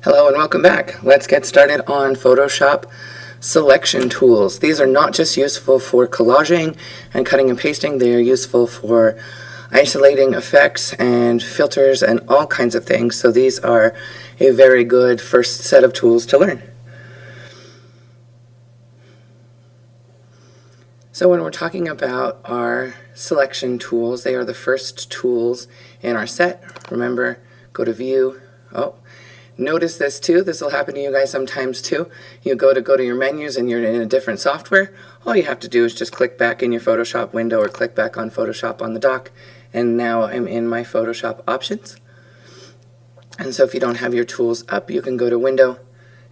Hello and welcome back. Let's get started on Photoshop selection tools. These are not just useful for collaging and cutting and pasting, they are useful for isolating effects and filters and all kinds of things. So these are a very good first set of tools to learn. So when we're talking about our selection tools, they are the first tools in our set. Remember, go to View. Notice this too. This will happen to you guys sometimes too. You go to your menus and you're in a different software. All you have to do is just click back in your Photoshop window or click back on Photoshop on the dock. And now I'm in my Photoshop options. And so if you don't have your tools up, you can go to Window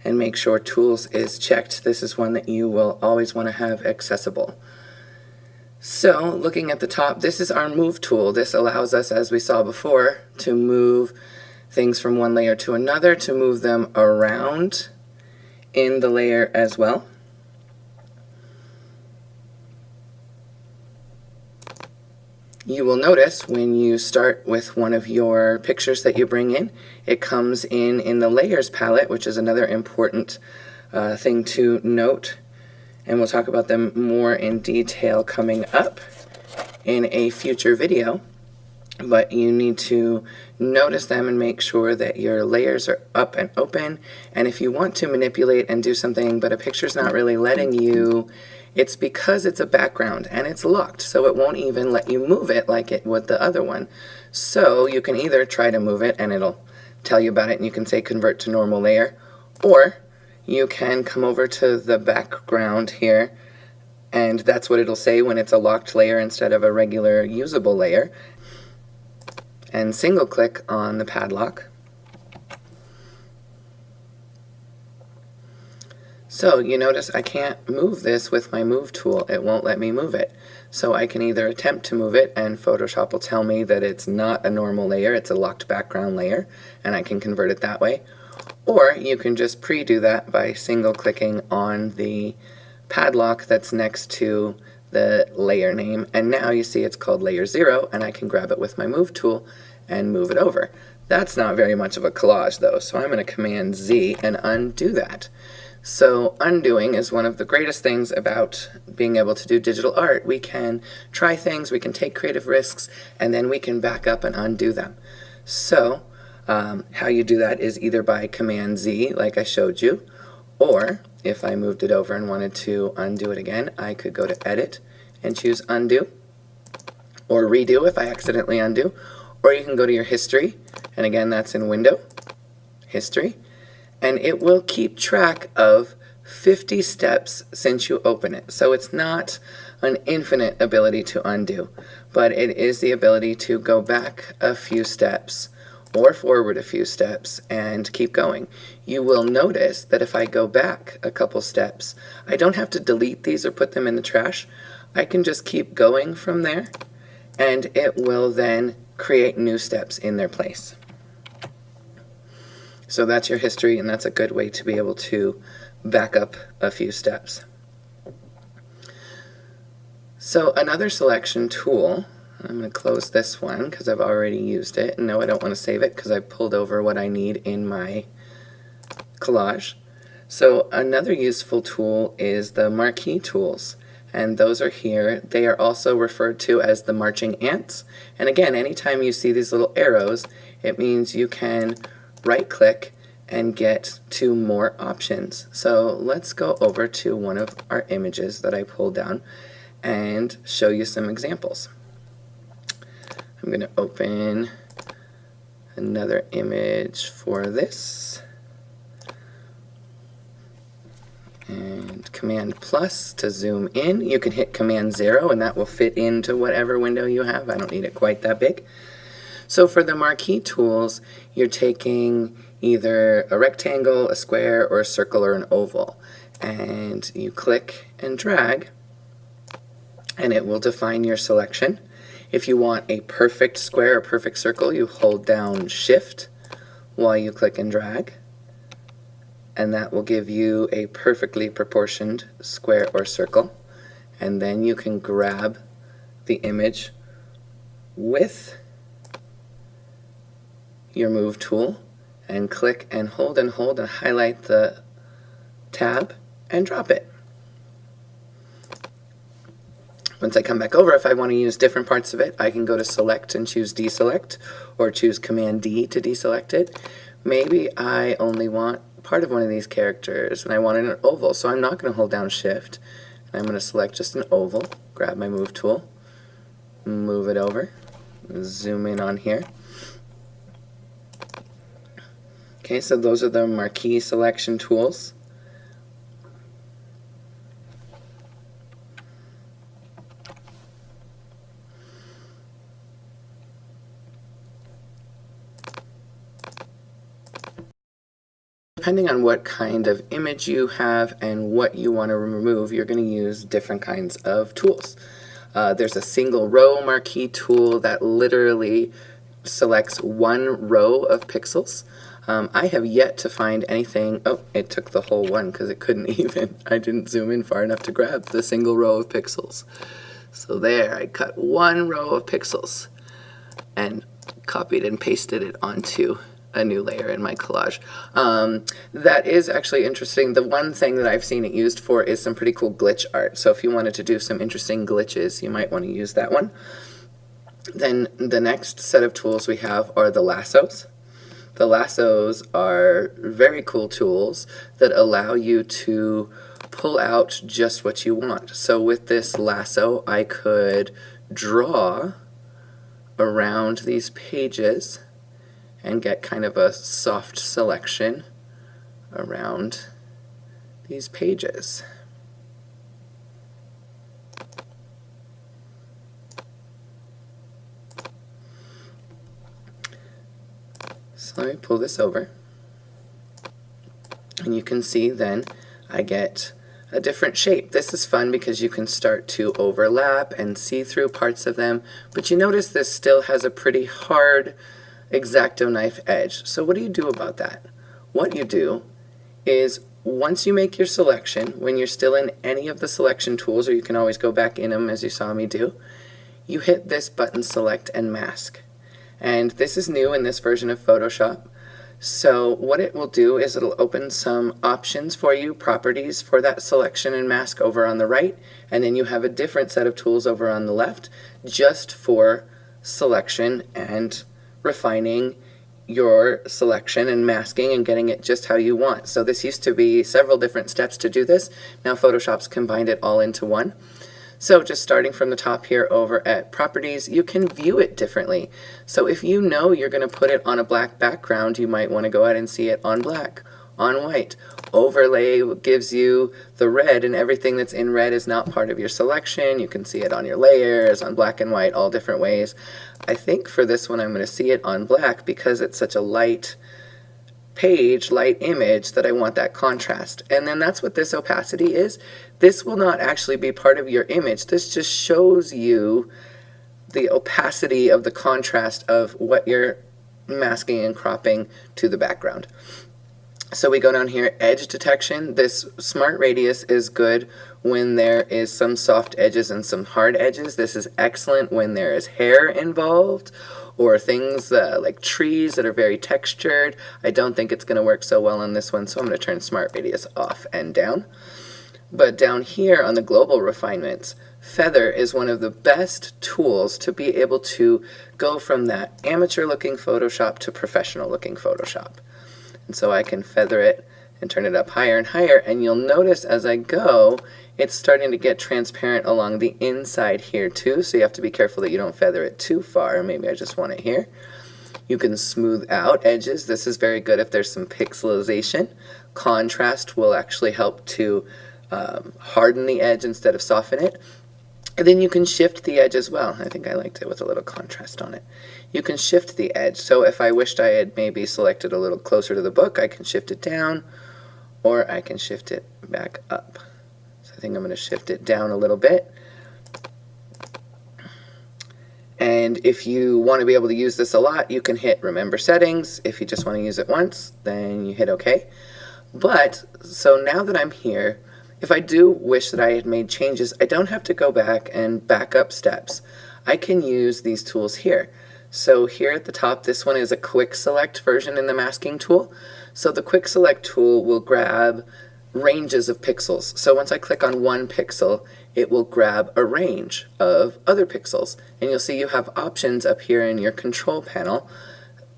and make sure Tools is checked. This is one that you will always want to have accessible. So looking at the top, this is our Move tool. This allows us, as we saw before, to move things from one layer to another, to move them around in the layer as well. You will notice when you start with one of your pictures that you bring in, it comes in the Layers palette, which is another important thing to note. And we'll talk about them more in detail coming up in a future video. But you need to notice them and make sure that your layers are up and open. And if you want to manipulate and do something but a picture's not really letting you, it's because it's a background and it's locked, so it won't even let you move it like it would the other one. So you can either try to move it and it'll tell you about it and you can say convert to normal layer, or you can come over to the background here and that's what it'll say when it's a locked layer instead of a regular usable layer. And single click on the padlock. So you notice I can't move this with my Move tool. It won't let me move it. So I can either attempt to move it and Photoshop will tell me that it's not a normal layer, it's a locked background layer, and I can convert it that way. Or you can just pre-do that by single clicking on the padlock that's next to the layer name, and now you see it's called layer 0 and I can grab it with my Move tool and move it over. That's not very much of a collage though, so I'm going to Command Z and undo that. So undoing is one of the greatest things about being able to do digital art. We can try things, we can take creative risks, and then we can back up and undo them. So how you do that is either by Command Z like I showed you, or if I moved it over and wanted to undo it again, I could go to Edit and choose Undo, or Redo if I accidentally undo, or you can go to your History, and again that's in Window, History, and it will keep track of 50 steps since you open it. So it's not an infinite ability to undo, but it is the ability to go back a few steps or forward a few steps and keep going. You will notice that if I go back a couple steps, I don't have to delete these or put them in the trash. I can just keep going from there and it will then create new steps in their place. So that's your history, and that's a good way to be able to back up a few steps. So another selection tool, I'm going to close this one because I've already used it, and no, I don't want to save it because I pulled over what I need in my collage. So another useful tool is the marquee tools, and those are here. They are also referred to as the marching ants, and again, anytime you see these little arrows, it means you can right click and get to more options. So let's go over to one of our images that I pulled down and show you some examples. I'm going to open another image for this, and Command plus to zoom in. You can hit Command 0 and that will fit into whatever window you have. I don't need it quite that big. So for the marquee tools, you're taking either a rectangle, a square, or a circle, or an oval, and you click and drag and it will define your selection. If you want a perfect square or perfect circle, you hold down Shift while you click and drag, and that will give you a perfectly proportioned square or circle. And then you can grab the image with your Move tool and click and hold and highlight the tab and drop it. Once I come back over, if I want to use different parts of it, I can go to select and choose deselect, or choose Command D to deselect it. Maybe I only want part of one of these characters and I want an oval, so I'm not going to hold down Shift. I'm going to select just an oval, grab my move tool, move it over, zoom in on here. Okay, so those are the marquee selection tools. Depending on what kind of image you have and what you want to remove, you're going to use different kinds of tools. There's a single row marquee tool that literally selects one row of pixels. I have yet to find anything. Oh, it took the whole one because it couldn't even. I didn't zoom in far enough to grab the single row of pixels. So there, I cut one row of pixels and copied and pasted it onto a new layer in my collage. That is actually interesting. The one thing that I've seen it used for is some pretty cool glitch art. So if you wanted to do some interesting glitches, you might want to use that one. Then the next set of tools we have are the lassos. The lassos are very cool tools that allow you to pull out just what you want. So with this lasso, I could draw around these pages and get kind of a soft selection around these pages. So let me pull this over, and you can see then I get a different shape. This is fun because you can start to overlap and see through parts of them, but you notice this still has a pretty hard X-Acto knife edge. So what do you do about that? What you do is, once you make your selection, when you're still in any of the selection tools, or you can always go back in them as you saw me do, you hit this button, select and mask. And this is new in this version of Photoshop. So what it will do is it'll open some options for you, properties for that selection and mask over on the right, and then you have a different set of tools over on the left just for selection and refining your selection and masking and getting it just how you want. So this used to be several different steps to do this. Now Photoshop's combined it all into one. So just starting from the top here over at properties, you can view it differently. So if you know you're going to put it on a black background, you might want to go ahead and see it on black, on white. Overlay gives you the red, and everything that's in red is not part of your selection. You can see it on your layers, on black and white, all different ways. I think for this one I'm going to see it on black because it's such a light page, light image, that I want that contrast. And then that's what this opacity is. This will not actually be part of your image. This just shows you the opacity of the contrast of what you're masking and cropping to the background. So we go down here, edge detection. This smart radius is good when there is some soft edges and some hard edges. This is excellent when there is hair involved or things like trees that are very textured. I don't think it's going to work so well on this one, so I'm going to turn smart radius off and down. But down here on the global refinements, feather is one of the best tools to be able to go from that amateur looking Photoshop to professional looking Photoshop. And so I can feather it and turn it up higher and higher, and you'll notice as I go it's starting to get transparent along the inside here too, so you have to be careful that you don't feather it too far. Maybe I just want it here. You can smooth out edges. This is very good if there's some pixelization. Contrast will actually help to harden the edge instead of soften it. And then you can shift the edge as well. I think I liked it with a little contrast on it. You can shift the edge. So if I wished I had maybe selected a little closer to the book, I can shift it down, or I can shift it back up. So I think I'm going to shift it down a little bit. And if you want to be able to use this a lot, you can hit Remember Settings. If you just want to use it once, then you hit OK. But, so now that I'm here, if I do wish that I had made changes, I don't have to go back and back up steps. I can use these tools here. So here at the top, this one is a quick select version in the masking tool. So the quick select tool will grab ranges of pixels. So once I click on one pixel, it will grab a range of other pixels. And you'll see you have options up here in your control panel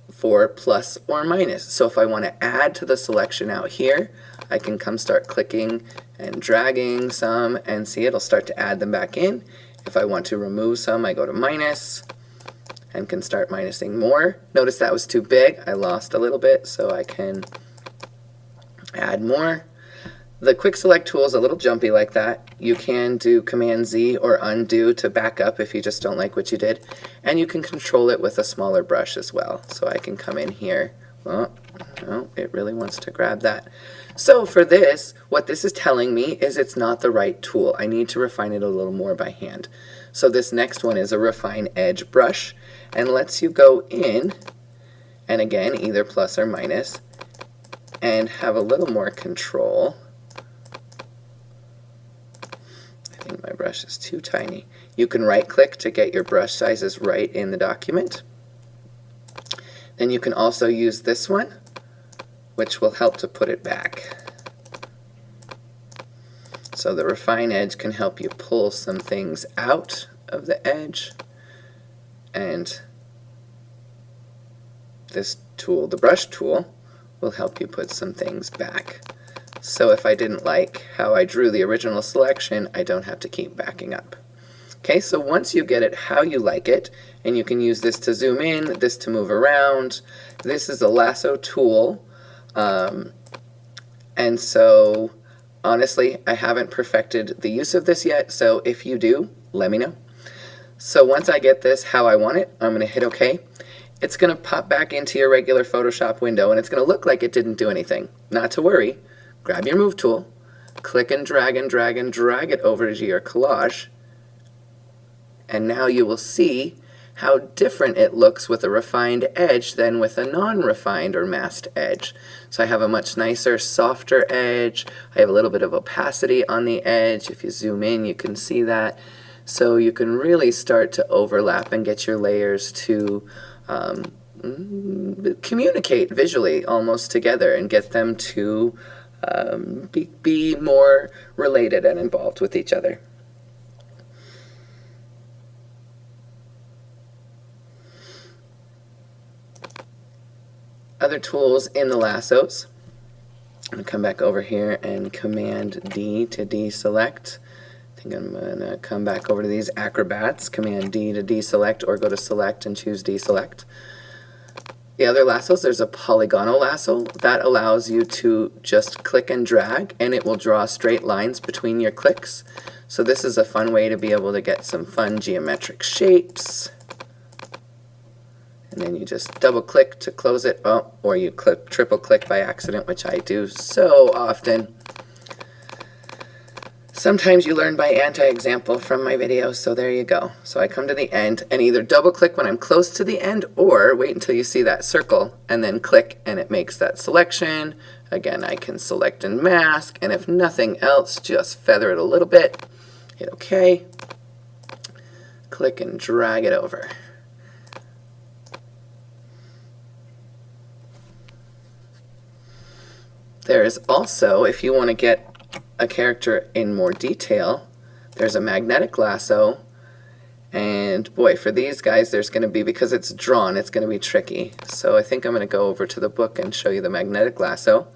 for plus or minus. So if I want to add to the selection out here, I can come start clicking and dragging some and see it'll start to add them back in. If I want to remove some, I go to minus and can start minusing more. Notice that was too big. I lost a little bit, so I can add more. The quick select tool is a little jumpy like that. You can do Command Z or undo to back up if you just don't like what you did. And you can control it with a smaller brush as well. So I can come in here. Well, no, it really wants to grab that. So for this, what this is telling me is it's not the right tool. I need to refine it a little more by hand. So this next one is a refine edge brush and lets you go in and again either plus or minus and have a little more control. I think my brush is too tiny. You can right click to get your brush sizes right in the document. Then you can also use this one, which will help to put it back. So the refine edge can help you pull some things out of the edge, and this tool, the brush tool, will help you put some things back. So if I didn't like how I drew the original selection, I don't have to keep backing up. Okay, so once you get it how you like it, and you can use this to zoom in, this to move around. This is a lasso tool, and so honestly, I haven't perfected the use of this yet, so if you do, let me know. So once I get this how I want it, I'm going to hit OK. It's going to pop back into your regular Photoshop window, and it's going to look like it didn't do anything. Not to worry. Grab your Move tool, click and drag and drag and drag it over to your collage, and now you will see how different it looks with a refined edge than with a non-refined or masked edge. So I have a much nicer, softer edge. I have a little bit of opacity on the edge. If you zoom in, you can see that. So you can really start to overlap and get your layers to communicate visually almost together and get them to be more related and involved with each other. Other tools in the lassos. I'm going to come back over here and Command D to deselect. I think I'm going to come back over to these acrobats, Command D to deselect, or go to select and choose deselect. The other lassos, there's a polygonal lasso that allows you to just click and drag and it will draw straight lines between your clicks. So this is a fun way to be able to get some fun geometric shapes. And then you just double click to close it, or you triple click by accident, which I do so often. Sometimes you learn by anti-example from my videos, so there you go. So I come to the end and either double click when I'm close to the end or wait until you see that circle and then click and it makes that selection. Again, I can select and mask, and if nothing else, just feather it a little bit, hit OK, click and drag it over. There is also, if you want to get a character in more detail, there's a magnetic lasso, and boy, for these guys there's going to be, because it's drawn, it's going to be tricky. So I think I'm going to go over to the book and show you the magnetic lasso.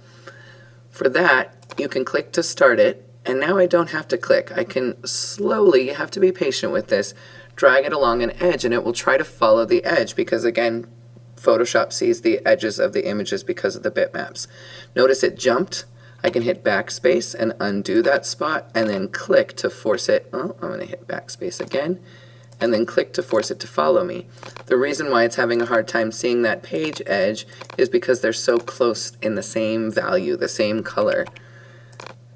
For that, you can click to start it, and now I don't have to click. I can slowly, you have to be patient with this, drag it along an edge, and it will try to follow the edge, because again, Photoshop sees the edges of the images because of the bitmaps. Notice it jumped. I can hit backspace and undo that spot and then click to force it. Oh, I'm going to hit backspace again and then click to force it to follow me. The reason why it's having a hard time seeing that page edge is because they're so close in the same value, the same color.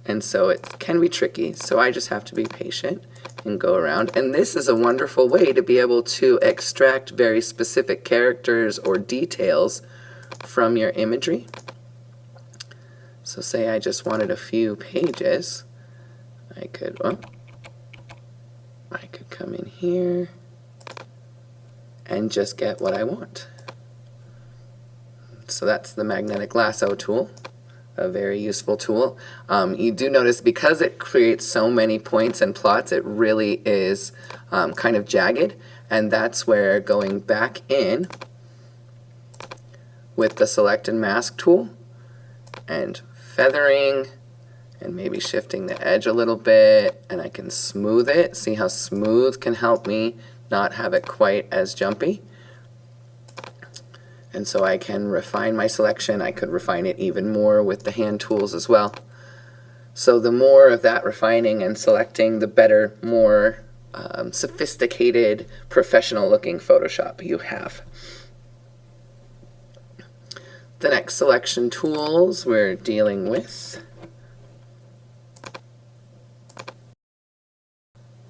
And so it can be tricky. So I just have to be patient and go around. And this is a wonderful way to be able to extract very specific characters or details from your imagery. So say I just wanted a few pages, I could come in here and just get what I want. So that's the magnetic lasso tool, a very useful tool. You do notice because it creates so many points and plots, it really is kind of jagged, and that's where going back in with the select and mask tool and feathering and maybe shifting the edge a little bit, and I can smooth it. See how smooth can help me not have it quite as jumpy. And so I can refine my selection. I could refine it even more with the hand tools as well. So the more of that refining and selecting, the better, more sophisticated, professional looking Photoshop you have. The next selection tools we're dealing with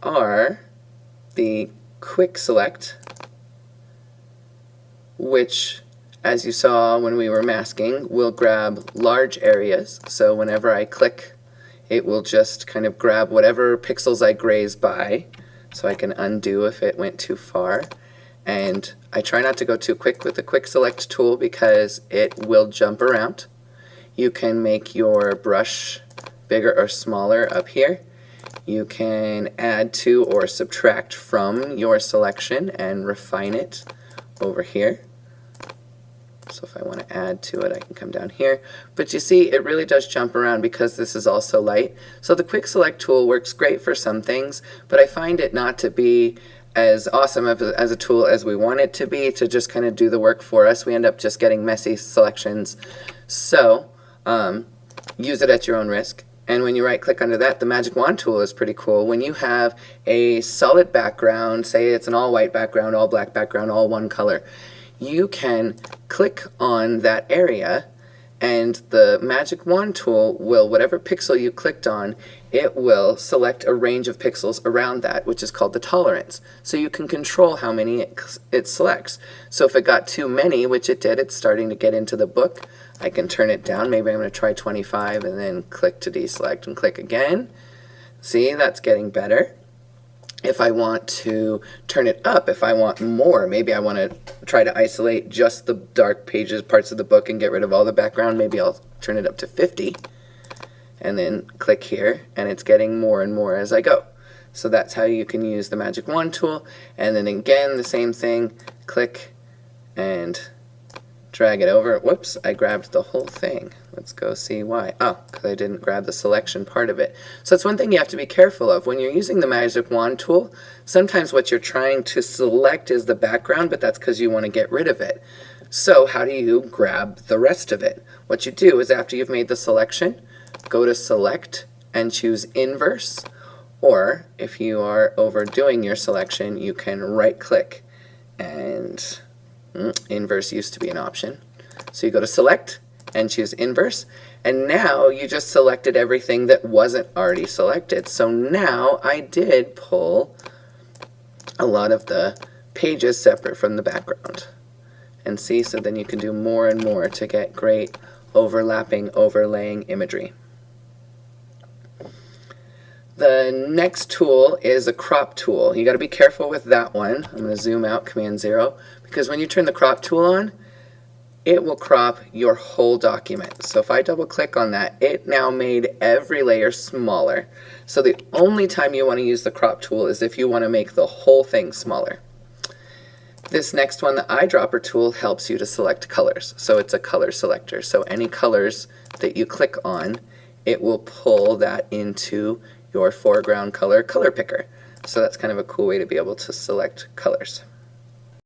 are the quick select, which, as you saw when we were masking, will grab large areas. So whenever I click, it will just kind of grab whatever pixels I graze by, so I can undo if it went too far. And I try not to go too quick with the quick select tool because it will jump around. You can make your brush bigger or smaller up here. You can add to or subtract from your selection and refine it over here. So if I want to add to it, I can come down here. But you see, it really does jump around because this is also light. So the quick select tool works great for some things, but I find it not to be as awesome as a tool as we want it to be, to just kind of do the work for us. We end up just getting messy selections. So use it at your own risk. And when you right click under that, the magic wand tool is pretty cool. When you have a solid background, say it's an all white background, all black background, all one color, you can click on that area and the magic wand tool will, whatever pixel you clicked on, it will select a range of pixels around that, which is called the tolerance. So you can control how many it selects. So if it got too many, which it did, it's starting to get into the book, I can turn it down. Maybe I'm going to try 25 and then click to deselect and click again. See, that's getting better. If I want to turn it up, if I want more, maybe I want to try to isolate just the dark pages, parts of the book, and get rid of all the background, maybe I'll turn it up to 50 and then click here, and it's getting more and more as I go. So that's how you can use the magic wand tool. And then again, the same thing, click and drag it over. Whoops, I grabbed the whole thing. Let's go see why. Oh, because I didn't grab the selection part of it. So that's one thing you have to be careful of. When you're using the magic wand tool, sometimes what you're trying to select is the background, but that's because you want to get rid of it. So how do you grab the rest of it? What you do is after you've made the selection, go to select and choose inverse, or if you are overdoing your selection, you can right click and inverse used to be an option. So you go to select and choose inverse, and now you just selected everything that wasn't already selected. So now I did pull a lot of the pages separate from the background. And see, so then you can do more and more to get great overlapping, overlaying imagery. The next tool is a crop tool. You got to be careful with that one. I'm going to zoom out, Command 0, because when you turn the crop tool on, it will crop your whole document. So if I double click on that, it now made every layer smaller. So the only time you want to use the crop tool is if you want to make the whole thing smaller. This next one, the eyedropper tool, helps you to select colors. So it's a color selector. So any colors that you click on, it will pull that into your foreground color picker. So that's kind of a cool way to be able to select colors.